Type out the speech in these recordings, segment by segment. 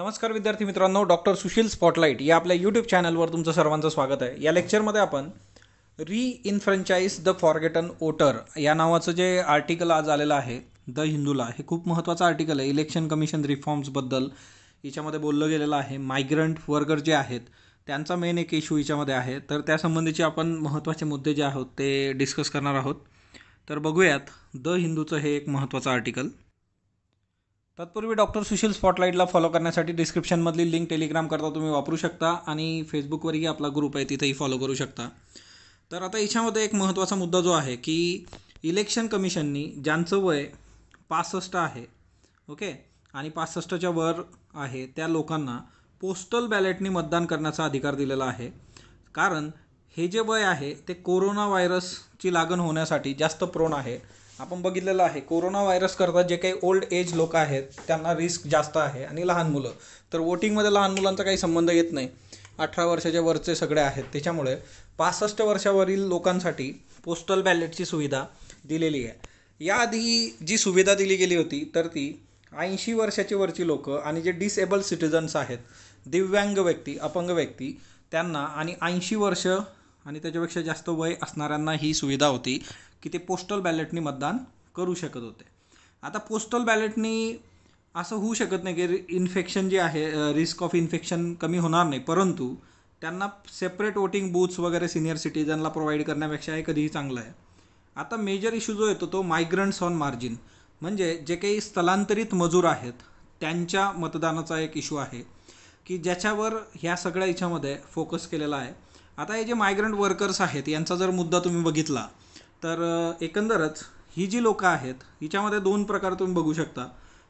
नमस्कार विद्यार्थी मित्रांनो, डॉक्टर सुशील स्पॉटलाइट या आपल्या यूट्यूब चॅनलवर तुमचं सर्वांचं स्वागत आहे. या लेक्चरमध्ये आपण रीइन्फ्रँचाइज द फॉरगेटन वोटर या नावाचं जे आर्टिकल आज आलेलं आहे द हिंदूला, हे खूप महत्त्वाचं आर्टिकल आहे. इलेक्शन कमिशन रिफॉर्म्सबद्दल याच्यामध्ये बोललं गेलेलं आहे. मायग्रंट वर्कर जे आहेत त्यांचा मेन एक इश्यू याच्यामध्ये आहे, तर त्यासंबंधीचे आपण महत्त्वाचे मुद्दे जे आहोत ते डिस्कस करणार आहोत. तर बघूयात द हिंदूचं हे एक महत्त्वाचं आर्टिकल. तत्पूर्वी डॉक्टर सुशील स्पॉटलाइटला फॉलो करण्यासाठी डिस्क्रिप्शनमधली लिंक टेलिग्राम करता तुम्ही वापरू शकता आणि फेसबुकवरही आपला ग्रुप आहे, तिथेही फॉलो करू शकता. तर आता याच्यामध्ये एक महत्त्वाचा मुद्दा जो आहे की इलेक्शन कमिशननी ज्यांचं वय 65 आहे, ओके, आणि 65च्या वर आहे त्या लोकांना पोस्टल बॅलेटनी मतदान करण्याचा अधिकार दिलेला आहे. कारण हे जे वय आहे ते कोरोना व्हायरसची लागण होण्यासाठी जास्त प्रोन आहे. आपण बघितलेलं आहे कोरोना व्हायरस करता जे काही ओल्ड एज लोक आहेत त्यांना रिस्क जास्त आहे, आणि लहान मुलं तर वोटिंगमध्ये लहान मुलांचा काही संबंध येत नाही. 18 वर्षाच्या वरचे सगळे आहेत, त्याच्यामुळे 65 वर्षावरील लोकांसाठी पोस्टल बॅलेटची सुविधा दिलेली आहे. याआधी जी सुविधा दिली गेली होती तर ती 80 वर्षाची वरची लोक आणि जे डिसेबल सिटिझन्स आहेत, दिव्यांग व्यक्ती, अपंग व्यक्ती, त्यांना आणि 80 वर्ष आणि त्याच्यापेक्षा जास्त वय असणाऱ्यांना ही सुविधा होती की ते पोस्टल बॅलेटनी मतदान करू शकत होते. आता पोस्टल बॅलेटनी असं होऊ शकत नाही की इन्फेक्शन जे आहे, रिस्क ऑफ इन्फेक्शन कमी होणार नाही, परंतु त्यांना सेपरेट वोटिंग बूथ्स वगैरे सिनियर सिटीजनला प्रोव्हाइड करण्यापेक्षा हे कधीही चांगलं आहे. आता मेजर इश्यू जो येतो तो मायग्रंट्स ऑन मार्जिन, म्हणजे जे काही स्थलांतरित मजूर आहेत त्यांच्या मतदानाचा एक इश्यू आहे की ज्याच्यावर ह्या सगळ्या याच्यामध्ये फोकस केलेला आहे. आता हे जे मायग्रंट वर्कर्स आहेत यांचा जर मुद्दा तुम्ही बघितला तर एकंदरच ही जी लोकं आहेत हिच्यामध्ये दोन प्रकार तुम्ही बघू शकता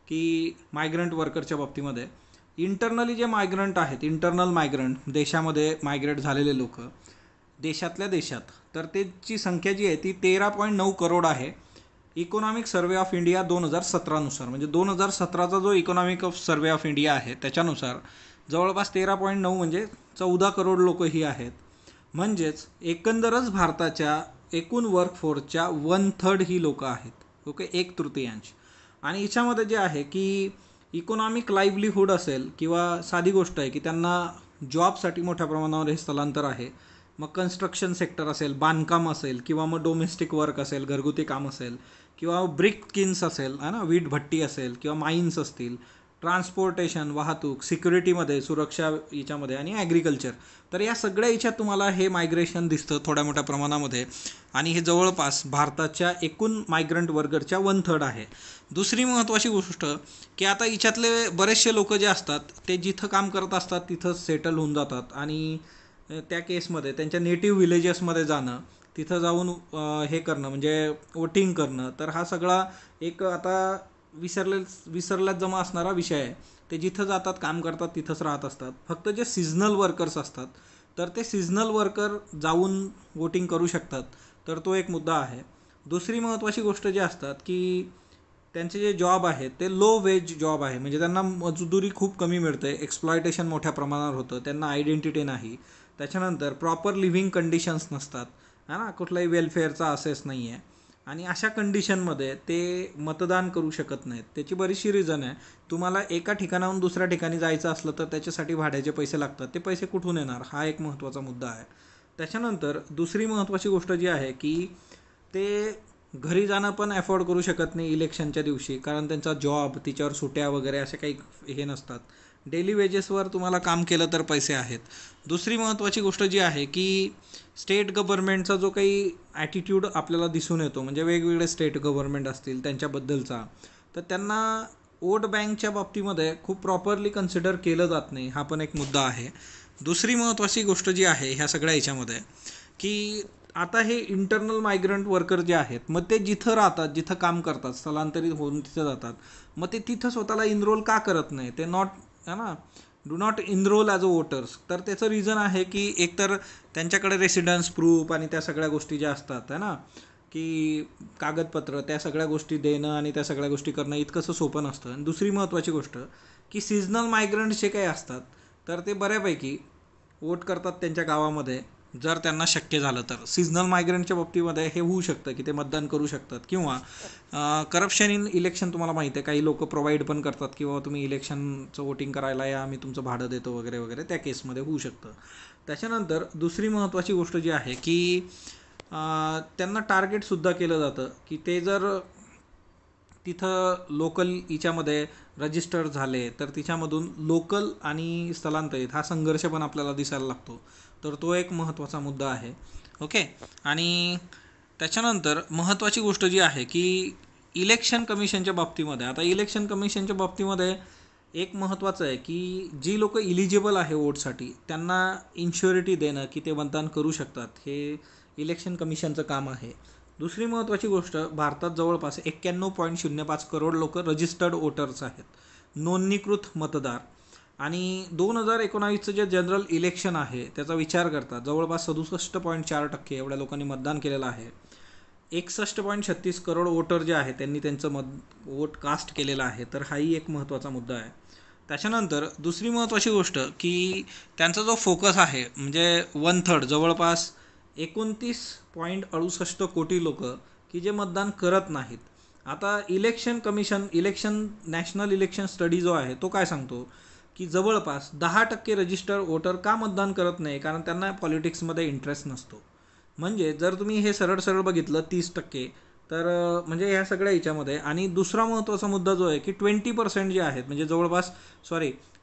की मायग्रंट वर्करच्या बाबतीमध्ये. इंटरनली जे मायग्रंट आहेत, इंटरनल मायग्रंट, देशामध्ये मायग्रेट झालेले लोक देशातल्या देशात, तर त्याची संख्या जी आहे ती 13.9 करोड आहे. इकॉनॉमिक सर्वे ऑफ इंडिया 2017नुसार, म्हणजे 2017चा जो economic of survey of India आहे त्याच्यानुसार जवळपास 13.9 म्हणजे 14 करोड लोक ही आहेत. म्हणजेच एकंदरच भारताच्या एकूण वर्कफोर्सच्या 1/3 ही लोकं आहेत, ओके, 1/3. आणि याच्यामध्ये जे आहे की इकॉनॉमिक लाईव्हलीहूड असेल किंवा साधी गोष्ट आहे की त्यांना जॉबसाठी मोठ्या प्रमाणावर हे स्थलांतर आहे. मग कन्स्ट्रक्शन सेक्टर असेल, बांधकाम असेल, किंवा मग डोमेस्टिक वर्क असेल, घरगुती काम असेल, किंवा ब्रिक किन्स असेल, है ना, वीट भट्टी असेल, किंवा माइन्स असतील, ट्रान्सपोर्टेशन, वाहतूक, सिक्युरिटीमध्ये, सुरक्षा याच्यामध्ये, आणि ॲग्रिकल्चर. तर या सगळ्या याच्यात तुम्हाला हे मायग्रेशन दिसतं थोड्या मोठ्या प्रमाणामध्ये, आणि हे जवळपास भारताच्या एकूण मायग्रंट वर्करच्या 1/3 आहे. दुसरी महत्त्वाची गोष्ट की आता याच्यातले बरेचसे लोक जे असतात ते जिथं काम करत असतात तिथंच सेटल होऊन जातात, आणि त्या केसमध्ये त्यांच्या नेटिव्ह विलेजेसमध्ये जाणं, तिथं जाऊन हे करणं म्हणजे वोटिंग करणं, तर हा सगळा एक आता विसरल्यात जमा असणारा विषय आहे. ते जिथं जातात, काम करतात, तिथंच राहत असतात. फक्त जे सिजनल वर्कर्स असतात तर ते सिजनल वर्कर जाऊन वोटिंग करू शकतात, तर तो एक मुद्दा आहे. दुसरी महत्त्वाची गोष्ट जी असतात की त्यांचे जे जॉब आहेत ते लो वेज जॉब आहे, म्हणजे त्यांना मजुरी खूप कमी मिळते, एक्सप्लॉयटेशन मोठ्या प्रमाणावर होतं, त्यांना आयडेंटिटी नाही, त्याच्यानंतर प्रॉपर लिव्हिंग कंडिशन्स नसतात, है ना, कुठलाही वेलफेअरचा असेस नाही आहे, आणि अशा कंडिशनमध्ये ते मतदान करू शकत नाहीत. त्याची बरीचशी रिझन आहे. तुम्हाला एका ठिकाणाहून दुसऱ्या ठिकाणी जायचं असलं तर त्याच्यासाठी भाड्याचे पैसे लागतात, ते पैसे कुठून येणार, हा एक महत्त्वाचा मुद्दा आहे. त्याच्यानंतर दुसरी महत्त्वाची गोष्ट जी आहे की ते घरी जाणं पण अफोर्ड करू शकत नाही इलेक्शनच्या दिवशी, कारण त्यांचा जॉब, तिच्यावर सुट्या वगैरे असे काही हे नसतात. डेली वेजेसवर तुम्हाला काम केलं तर पैसे आहेत. दुसरी महत्त्वाची गोष्ट जी आहे की स्टेट गव्हर्नमेंटचा जो काही ॲटिट्यूड आपल्याला दिसून येतो, म्हणजे वेगवेगळे स्टेट गव्हर्नमेंट असतील त्यांच्याबद्दलचा, तर त्यांना वोट बँकच्या बाबतीमध्ये खूप प्रॉपरली कन्सिडर केलं जात नाही, हा पण एक मुद्दा आहे. दुसरी महत्त्वाची गोष्ट जी आहे ह्या सगळ्या याच्यामध्ये की आता हे इंटरनल मायग्रंट वर्कर जे आहेत, मग ते जिथं राहतात, जिथं काम करतात, स्थलांतरित होऊन तिथं जातात, मग ते तिथं स्वतःला इनरोल का करत नाही, ते नॉट, है ना, do not enroll as a voters. तर त्याचं रिझन आहे की एकतर त्यांच्याकडे रेसिडन्स प्रूफ आणि त्या सगळ्या गोष्टी ज्या असतात, है ना, की कागदपत्र, त्या सगळ्या गोष्टी देणं आणि त्या सगळ्या गोष्टी करणं इतकंसं सोपं नसतं. आणि दुसरी महत्त्वाची गोष्ट की सिजनल मायग्रंट जे काही असतात तर ते बऱ्यापैकी वोट करतात त्यांच्या गावामध्ये, जर त्यांना शक्य झालं तर. सिजनल मायग्रंटच्या बाबतीमध्ये हे होऊ शकतं की ते मतदान करू शकतात, किंवा करप्शन इन इलेक्शन तुम्हाला माहिती आहे, काही लोक प्रोव्हाइड पण करतात किंवा तुम्ही इलेक्शनचं वोटिंग करायला या, आम्ही तुमचं भाडं देतो वगैरे वगैरे, त्या केसमध्ये होऊ शकतं. त्याच्यानंतर दुसरी महत्त्वाची गोष्ट जी आहे की त्यांना टार्गेटसुद्धा केलं जातं की ते जर तिथं लोकल हिच्यामध्ये रजिस्टर झाले तर तिच्यामधून लोकल आणि स्थलांतरित हा संघर्ष पण आपल्याला दिसायला लागतो. तर तो एक महत्त्वाचा मुद्दा आहे. ओके. आणि त्याच्यानंतर महत्त्वाची गोष्ट जी आहे की इलेक्शन कमिशनच्या बाबतीमध्ये, आता इलेक्शन कमिशनच्या बाबतीमध्ये एक महत्त्वाचं आहे की जी लोक इलिजिबल आहे वोटसाठी त्यांना इन्श्युरिटी देणं की ते मतदान करू शकतात, हे इलेक्शन कमिशनचं काम आहे. दुसरी महत्त्वाची गोष्ट, भारतात जवळपास 91.05 करोड लोक रजिस्टर्ड वोटर्स आहेत, नोंदणीकृत मतदार. आणि 2019चं जे जनरल इलेक्शन आहे त्याचा विचार करता जवळपास 67.4% एवढ्या लोकांनी मतदान केलेलं आहे. 61.36 करोड वोटर जे आहे त्यांनी त्यांचं वोट कास्ट केलेलं आहे. तर हाही एक महत्त्वाचा मुद्दा आहे. त्याच्यानंतर दुसरी महत्त्वाची गोष्ट की त्यांचा जो फोकस आहे म्हणजे 1/3 जवळपास 29.68 कोटी लोक की जे मतदान करत नाहीत. आता election commission, national election study जो आहे तो काय सांगतो की जवळपास 10% रजिस्टर्ड वोटर का मतदान करत नाही, कारण त्यांना पॉलिटिक्समध्ये इंटरेस्ट नसतो. म्हणजे जर तुम्ही हे सरळ सरळ बघितलं 30%, तर म्हणजे ह्या सगळ्या ह्याच्यामध्ये. आणि दुसरा महत्त्वाचा मुद्दा जो आहे की 20% जे आहेत म्हणजे जवळपास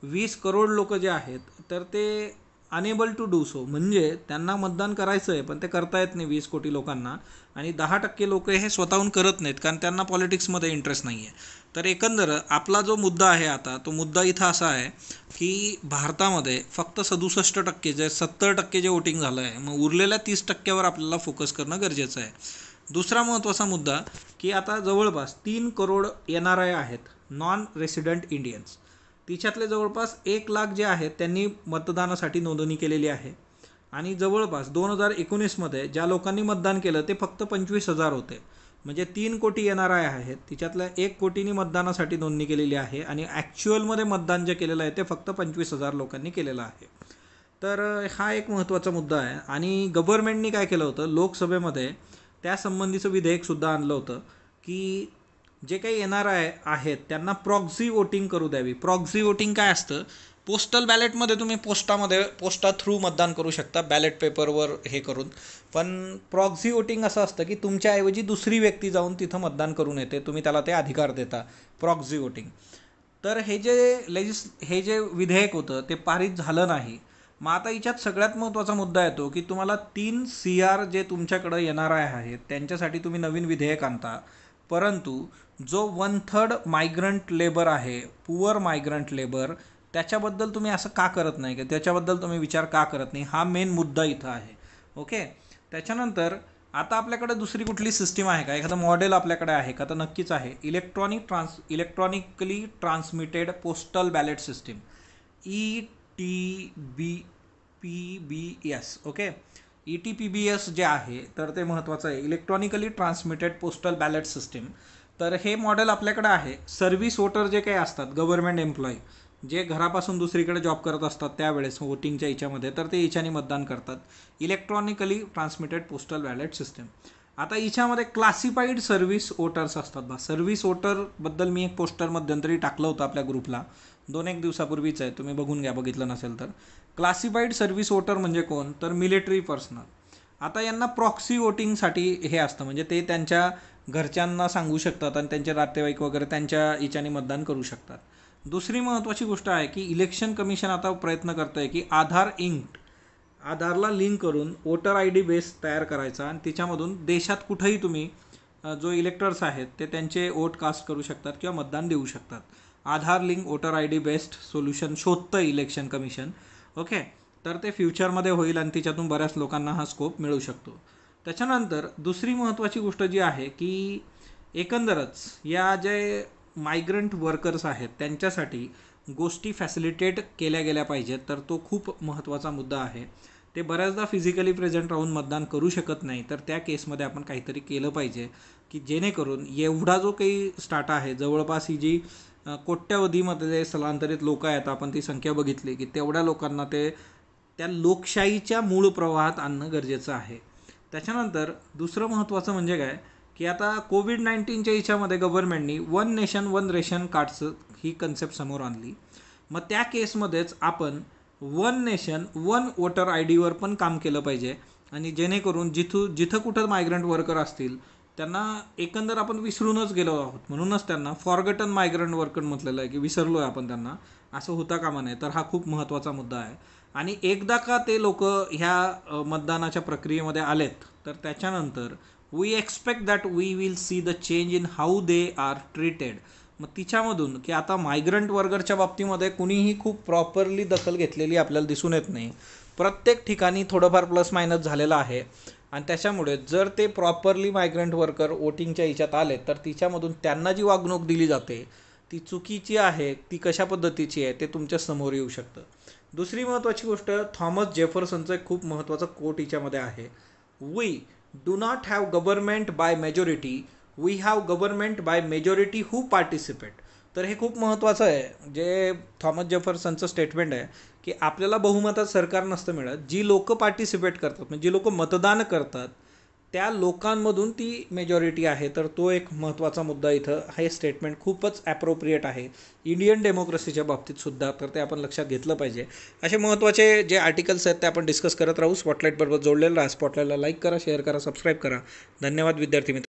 20 करोड लोक जे आहेत तर ते अनेबल टू डू सो, म्हणजे त्यांना मतदान करायचं आहे पण ते करता येत नाही 20 कोटी लोकांना. आणि 10% लोक हे स्वतःहून करत नाहीत कारण त्यांना पॉलिटिक्समध्ये इंटरेस्ट नाही आहे. तर एकंदर आपला जो मुद्दा आहे आता, तो मुद्दा इथं असा आहे की भारतामध्ये फक्त 67% जे 70% जे वोटिंग झालं आहे, मग उरलेल्या 30%वर आपल्याला फोकस करणं गरजेचं आहे. दुसरा महत्त्वाचा मुद्दा की आता जवळपास 3 करोड NRI आहेत, नॉन रेसिडेंट इंडियन्स. तिच्यातले जवळपास 1 लाख जे आहेत त्यांनी मतदानासाठी नोंदणी केलेली आहे. आणि जवळपास 2019मध्ये ज्या लोकांनी मतदान केलं ते फक्त 25,000 होते. म्हणजे 3 कोटी NRI आहेत, तिच्यातल्या 1 कोटीनी मतदानासाठी नोंदणी केलेली आहे आणि ॲक्च्युअलमध्ये मतदान जे केलेलं आहे ते फक्त 25,000 लोकांनी केलेलं आहे. तर हा एक महत्त्वाचा मुद्दा आहे. आणि गव्हर्नमेंटनी काय केलं होतं, लोकसभेमध्ये त्यासंबंधीचं विधेयकसुद्धा आणलं होतं की जे काही NRI आहेत त्यांना प्रॉक्सी वोटिंग करू द्यावी. प्रॉक्सी वोटिंग काय असतं, पोस्टल बॅलेटमध्ये तुम्ही पोस्टा थ्रू मतदान करू शकता बॅलेट पेपरवर हे करून. पण प्रॉक्सी वोटिंग असं असतं की तुमच्याऐवजी दुसरी व्यक्ती जाऊन तिथं मतदान करून येते, तुम्ही त्याला ते अधिकार देता, प्रॉक्सी वोटिंग. तर हे जे विधेयक होतं ते पारित झालं नाही. मग आता याच्यात सगळ्यात महत्त्वाचा मुद्दा येतो की तुम्हाला 3 CR जे तुमच्याकडं NRI आहेत त्यांच्यासाठी तुम्ही नवीन विधेयक आणता, परंतु जो 1/3 मायग्रंट लेबर आहे, पुअर मायग्रंट लेबर, त्याच्याबद्दल तुम्ही असं का करत नाही, की त्याच्याबद्दल तुम्ही विचार का करत नाही, हा मेन मुद्दा इथं आहे. ओके. त्याच्यानंतर आता आपल्याकडे दुसरी कुठली सिस्टीम आहे का, एखादं मॉडेल आपल्याकडे आहे का, तर नक्कीच आहे. Electronically transmitted postal ballot system, ETPBS. Okay. ETPBS जे आहे तर ते महत्त्वाचं आहे, electronically transmitted postal ballot system. तर हे मॉडेल आपल्याकडे आहे. सर्व्हिस वोटर जे काही असतात, गव्हर्नमेंट एम्प्लॉई जे घरापासून दुसरीकडे जॉब करत असतात त्यावेळेस वोटिंगच्या याच्यामध्ये, तर ते याच्याने मतदान करतात. Electronically transmitted postal ballot system. आता याच्यामध्ये क्लासिफाईड सर्व्हिस वोटर्स असतात बा. सर्व्हिस वोटरबद्दल मी एक पोस्टर मध्यंतरी टाकलं होतं आपल्या ग्रुपला, 2-1 दिवसापूर्वीच आहे, तुम्ही बघून घ्या बघितलं नसेल तर. क्लासिफाईड सर्व्हिस वोटर म्हणजे कोण, तर मिलिटरी पर्सनल. आता यांना प्रॉक्सी वोटिंगसाठी हे असतं, म्हणजे ते त्यांच्या घरच्यांना सांगू शकतात आणि त्यांचे नातेवाईक वगैरे त्यांच्या याच्याने मतदान करू शकतात. दुसरी महत्त्वाची गोष्ट आहे की इलेक्शन कमिशन आता प्रयत्न करतं आहे की आधारला लिंक करून वोटर ID बेस तयार करायचा आणि त्याच्यामधून देशात कुठेही तुम्ही जो इलेक्टर्स आहेत ते त्यांचे वोट कास्ट करू शकतात किंवा मतदान देऊ शकतात. Aadhaar link voter ID based solution शोधतं इलेक्शन कमिशन. ओके. तर ते फ्युचरमध्ये होईल आणि त्याच्यातून बऱ्याच लोकांना हा स्कोप मिळू शकतो. त्याच्यानंतर दुसरी महत्त्वाची गोष्ट जी आहे की एकंदरच या जे मायग्रंट वर्कर्स आहेत त्यांच्यासाठी गोष्टी फॅसिलिटेट केल्या गेल्या पाहिजेत, तर तो खूप महत्त्वाचा मुद्दा आहे. ते बऱ्याचदा फिजिकली प्रेझेंट राहून मतदान करू शकत नाही, तर त्या केसमध्ये आपण काहीतरी केलं पाहिजे की जेणेकरून एवढा जो काही स्टार्ट आहे, जवळपास ही जी कोट्यावधीमध्ये स्थलांतरित लोक आहेत, आपण ती संख्या बघितली की तेवढ्या लोकांना ते त्या लोकशाहीच्या मूळ प्रवाहात आणणं गरजेचं आहे. त्याच्यानंतर दुसरं महत्त्वाचं म्हणजे काय की आता कोविड-19च्या याच्यामध्ये गव्हर्नमेंटनी वन नेशन वन रेशन कार्डचं ही कन्सेप्ट समोर आणली. मग त्या केसमध्येच आपण one nation one voter I डीवर पण काम केलं पाहिजे आणि जेणेकरून जिथं कुठं मायग्रंट वर्कर असतील त्यांना एकंदर आपण विसरूनच गेलो आहोत. म्हणूनच त्यांना फॉरगटन मायग्रंट वर्कर म्हटलेलं आहे की विसरलो आहे आपण त्यांना, असं होता कामा नये. तर हा खूप महत्त्वाचा मुद्दा आहे. आणि एकदा का ते लोक ह्या मतदानाच्या प्रक्रियेमध्ये आलेत तर त्याच्यानंतर we expect that we will see the change in how they are treated. मग तिच्यामधून की आता मायग्रंट वर्करच्या बाबतीमध्ये कुणीही खूप प्रॉपरली दखल घेतलेली आपल्याला दिसून येत नाही. प्रत्येक ठिकाणी थोडंफार प्लस मायनस झालेलं आहे आणि त्याच्यामुळे जर ते प्रॉपरली मायग्रंट वर्कर वोटिंगच्या ह्याच्यात आले तर तिच्यामधून त्यांना जी वागणूक दिली जाते ती चुकीची आहे, ती कशा पद्धतीची आहे ते तुमच्या समोर येऊ शकतं. दुसरी महत्त्वाची गोष्ट थॉमस जेफरसनचं एक खूप महत्त्वाचं कोट हिच्यामध्ये आहे. We do not have government by majority, we have government by majority who participate. तर हे खूप महत्त्वाचं आहे, जे थॉमस जेफरसनचं स्टेटमेंट आहे की आपल्याला बहुमतात सरकार नसतं मिळत, जी लोकं पार्टिसिपेट करतात म्हणजे जी लोकं मतदान करतात त्या लोकांमधून ती मेजॉरिटी आहे. तर तो एक महत्त्वाचा मुद्दा इथं, हे स्टेटमेंट खूपच ॲप्रोप्रिएट आहे इंडियन डेमोक्रेसीच्या बाबतीत सुद्धा. तर ते आपण लक्षात घेतलं पाहिजे. असे महत्त्वाचे जे आर्टिकल्स आहेत ते आपण डिस्कस करत राहू. स्पॉटलाईटबरोबर जोडलेलं राहा. स्पॉटलाईटला लाईक करा, शेअर करा, सबस्क्राईब करा. धन्यवाद विद्यार्थी मित्र.